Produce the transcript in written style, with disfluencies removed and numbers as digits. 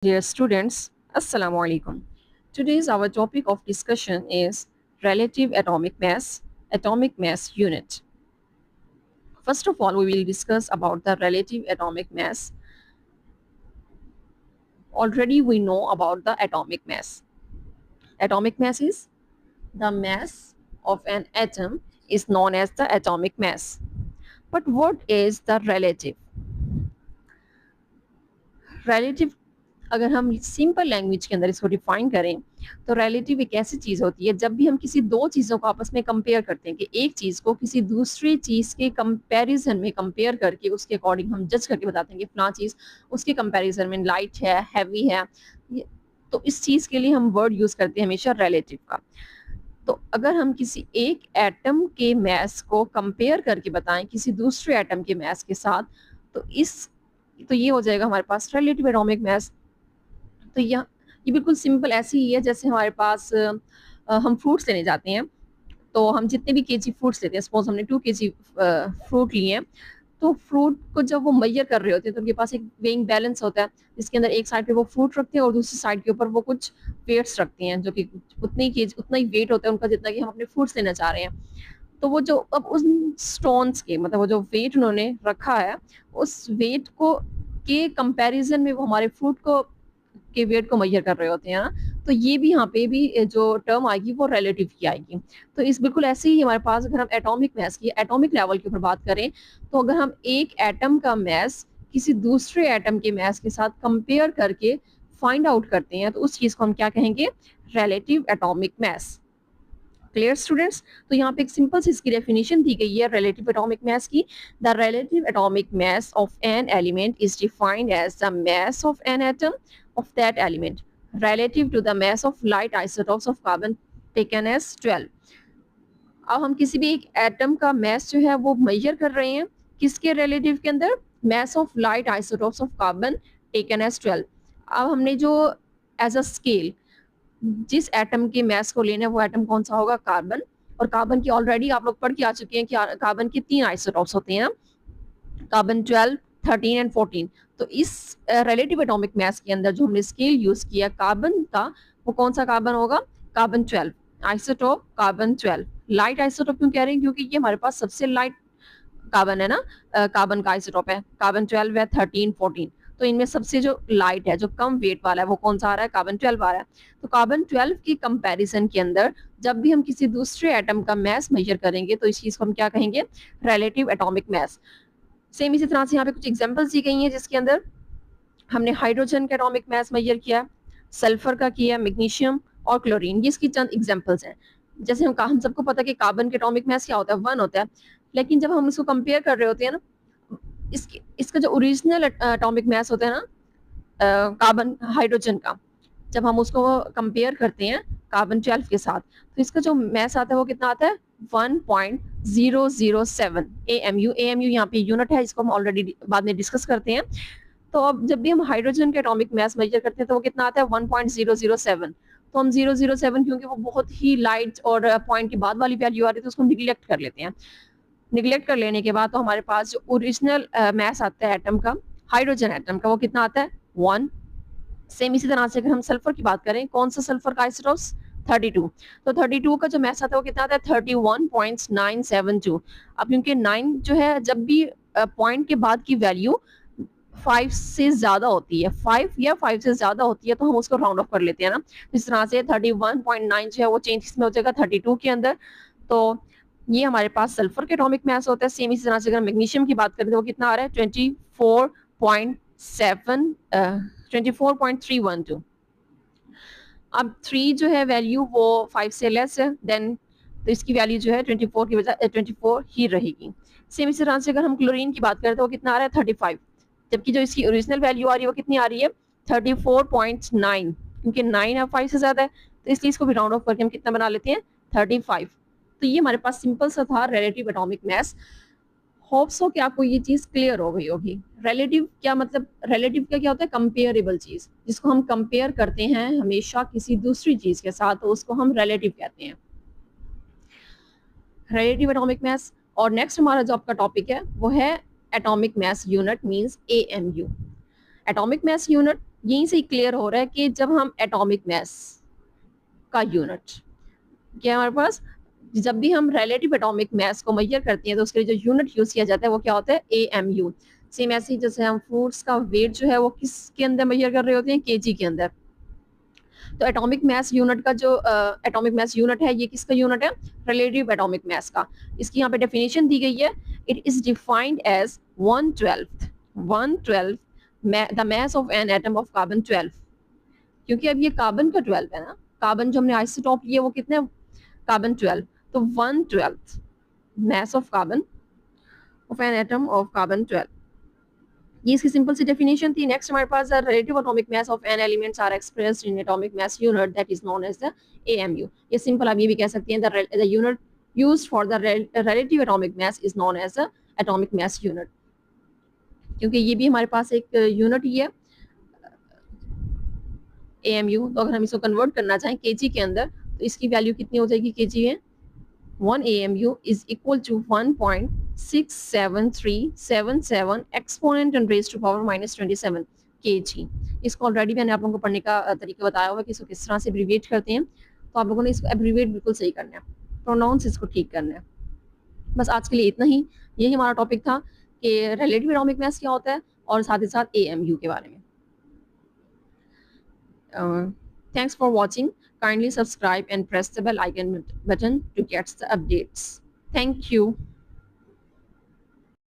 Dear students, Assalamu alaikum. Today's our topic of discussion is relative atomic mass unit. First of all, we will discuss about the relative atomic mass. Already we know about the atomic mass. Atomic mass is the mass of an atom is known as the atomic mass. But what is the relative? Relative अगर हम simple language के अंदर इसको define करें तो relative एक ऐसी चीज होती है जब भी हम किसी दो चीजों को आपस में कंपेयर करते हैं कि एक चीज को किसी दूसरी चीज के कंपैरिजन में कंपेयर करके उसके अकॉर्डिंग हम जज करके बताते हैं कि फला चीज उसके कंपैरिजन में लाइट है, हैवी है। तो इस चीज के लिए हम वर्ड यूज करते हैं हमेशा रिलेटिव का। तो अगर हम किसी एक एटम के मैस को कंपेयर करके बताएं किसी दूसरे एटम के मैस के साथ तो ये हो जाएगा हमारे पास रिलेटिव एटॉमिक मैस। तो ये बिल्कुल सिंपल ऐसे ही है जैसे हमारे पास हम फ्रूट्स लेने जाते हैं। तो हम जितने भी केजी फ्रूट्स लेते हैं, सपोज हमने 2 केजी फ्रूट लिए हैं, तो फ्रूट को जब वो मेजर कर रहे होते हैं तो उनके पास एक वेइंग बैलेंस होता है जिसके अंदर एक साइड पे वो फ्रूट रखते हैं और दूसरी साइड के ऊपर वो कुछ वेट्स रखते हैं जो कि उतना ही वेट होता है उनका जितना कि हम अपने फ्रूट्स लेना चाह रहे हैं। तो वो जो अब उन स्टोन्स के मतलब वो जो वेट उन्होंने रखा है उस वेट को के कंपैरिजन में वो हमारे फ्रूट को के वेट को मेजर कर रहे होते हैं ना। तो ये भी यहाँ पे भी जो टर्म आएगी वो रिलेटिव की आएगी। तो इस बिल्कुल ऐसे ही हमारे पास अगर हम एटॉमिक मैस की एटॉमिक लेवल के ऊपर बात करें तो अगर हम एक एटम का मैस किसी दूसरे एटम के मैस के साथ कंपेयर करके फाइंड आउट करते हैं तो उस चीज को हम क्या कहेंगे, relative atomic mess. Clear students? तो यहाँ पे एक सिंपल सी इसकी डेफिनेशन दी गई है रिलेटिव एटॉमिक मैस की। The relative atomic mass of an element is defined as the mass of an atom of that element relative to the mass of light isotopes of carbon taken as 12। अब हम किसी भी एक atom का mess जो है वो major कर रहे हैं किसके रिलेटिव के अंदर, mass of light isotopes of carbon taken as 12। अब हमने जो एज अ स्केल जिस एटम के मैस को लेना है वो एटम कौन सा होगा, कार्बन। और कार्बन की ऑलरेडी आप लोग पढ़ के आ चुके हैं कि कार्बन के 3 आइसोटोप्स होते हैं, कार्बन 12, 13 एंड 14। तो इस रिलेटिव एटॉमिक मैस के अंदर जो हमने स्केल यूज किया कार्बन का वो कौन सा कार्बन होगा, carbon 12 isotope, carbon 12 light isotope क्यों कह रहे हैं, क्योंकि ये हमारे पास सबसे लाइट कार्बन है ना, कार्बन का आइसोटोप है, कार्बन 12 है, 13, 14। तो इनमें सबसे जो लाइट है जो कम वेट वाला है वो कौन सा आ रहा है, कार्बन 12 आ रहा है। तो कार्बन 12 की कंपैरिजन के अंदर जब भी हम किसी दूसरे एटम का मैस मेजर करेंगे तो इस चीज को हम क्या कहेंगे, रिलेटिव एटॉमिक मैस। सेम इसी तरह से यहाँ पे कुछ एग्जांपल्स दी गई हैं जिसके अंदर हमने हाइड्रोजन का एटॉमिक मास मेजर किया, सल्फर का किया, मैग्नीशियम और क्लोरीन, ये इसकी चंद एग्जांपल्स हैं। जैसे हम सबको पता है कि कार्बन के एटॉमिक मास क्या होता है, 1 होता है। लेकिन जब हम इसको कंपेयर कर रहे होते हैं ना, इसका जो ओरिजिनल एटॉमिक मास होता है ना कार्बन हाइड्रोजन का, जब हम उसको कंपेयर करते हैं कार्बन 12 के साथ तो इसका जो मैस आता है वो कितना आता है, 1.007 AMU। AMU यहाँ पे यूनिट है, इसको हम ऑलरेडी बाद में डिस्कस करते हैं। तो अब जब भी हम हाइड्रोजन के एटॉमिक मास मेजर करते हैं तो वो कितना आता है, 1.007। तो हम 007 क्योंकि वो बहुत ही लाइट और पॉइंट के बाद वाली वैल्यू आ रही है तो उसको निगलेक्ट कर लेते हैं। निगलेक्ट कर लेने के बाद तो हमारे पास जो ओरिजिनल मास आता है एटम का, हाइड्रोजन एटम का, वो कितना आता है, 1। सेम इसी तरह से अगर हम सल्फर की बात करें, कौन सा सल्फर का आइसोटोप्स, 32। तो 32 का जो मैस आता है वो कितना आता है, 31.972। अब क्योंकि 9 जो है जब भी पॉइंट के बाद की वैल्यू 5 से ज्यादा होती है, 5 या 5 से ज्यादा होती है तो हम उसको राउंड ऑफ कर लेते हैं ना। इस तरह से 31.9 जो है वो चेंज में हो जाएगा 32 के अंदर। तो ये हमारे पास सल्फर के एटॉमिक मास होता है। सेम इसी तरह से अगर मैग्नीशियम की बात करें तो वो कितना आ रहा है, 24.312। अब 3 जो है वैल्यू वो 5 से लेस है, देन तो इसकी वैल्यू जो है 24 की वजह 24 ही रहेगी। सेम इसी तरह से अगर हम क्लोरीन की बात करें तो वो कितना आ रहा है, 35। जबकि जो इसकी ओरिजिनल वैल्यू आ रही है वो कितनी आ रही है, 34.9। क्योंकि 9 है 5 से ज्यादा है तो इसलिए इसको भी राउंड ऑफ करके हम कितना बना लेते हैं, 35। तो ये हमारे पास सिंपल सा था रिलेटिव एटॉमिक मास। होप्स हो कि आपको ये चीज क्लियर हो गई होगी। रिलेटिव क्या मतलब, रिलेटिव का क्या होता है, कंपेयरेबल चीज, जिसको हम कंपेयर करते हैं हमेशा किसी दूसरी चीज के साथ तो उसको हम रिलेटिव कहते हैं, रिलेटिव एटॉमिक मास। और नेक्स्ट हमारा जो आपका टॉपिक है वो है atomic mass unit means AMU। Atomic mass unit यहीं से क्लियर हो रहा है कि जब हम एटॉमिक मास का यूनिट, क्या हमारे पास जब भी हम रिलेटिव एटॉमिक मास को मेजर करते हैं तो उसके लिए जो यूनिट यूज किया जाता है वो क्या होता है, AMU। सेम ऐसे ही जैसे हम फ्रूट्स का वेट जो है वो किसके अंदर मेजर कर रहे होते हैं, केजी के अंदर। तो एटॉमिक मास यूनिट का जो एटॉमिक मास यूनिट है, ये किसका यूनिट है, रिलेटिव एटॉमिक मास का। इसकी यहाँ पे डेफिनेशन दी गई है, it is defined as 1/12 the mass of an atom of carbon 12। क्योंकि अब ये कार्बन का 12 है ना, कार्बन जो हमने आइसोटॉप लिए वो कितने, कार्बन 12, तो 1/12 mass of carbon of an atom of carbon 12। ये इसकी सिंपल सी डेफिनेशन थी। नेक्स्ट हमारे पास relative atomic mass of an elements are expressed in atomic mass unit that is known as the AMU। ये सिंपल आप ये भी कह सकते हैं, the unit used for the relative atomic mass is known as the atomic mass unit। क्योंकि ये भी हमारे पास एक यूनिट ही है AMU। तो अगर हम इसको कन्वर्ट करना चाहें केजी के अंदर तो इसकी वैल्यू कितनी हो जाएगी केजी में, 1 AMU is equal to 1.67377 exponent and raised to power -27 kg। इसको ऑलरेडी मैंने आप लोगों को पढ़ने का तरीका बताया हुआ कि इसको किस तरह से एब्रीविएट करते हैं। तो आप लोगों ने इसको एब्रीविएट बिल्कुल सही करना है, प्रोनाउंस इसको ठीक करना है। बस आज के लिए इतना ही, यही हमारा टॉपिक था कि रिलेटिव एटॉमिक मास क्या होता है और साथ ही साथ AMU के बारे में। Thanks for watching. Kindly subscribe and press the bell icon button to get the updates. Thank you.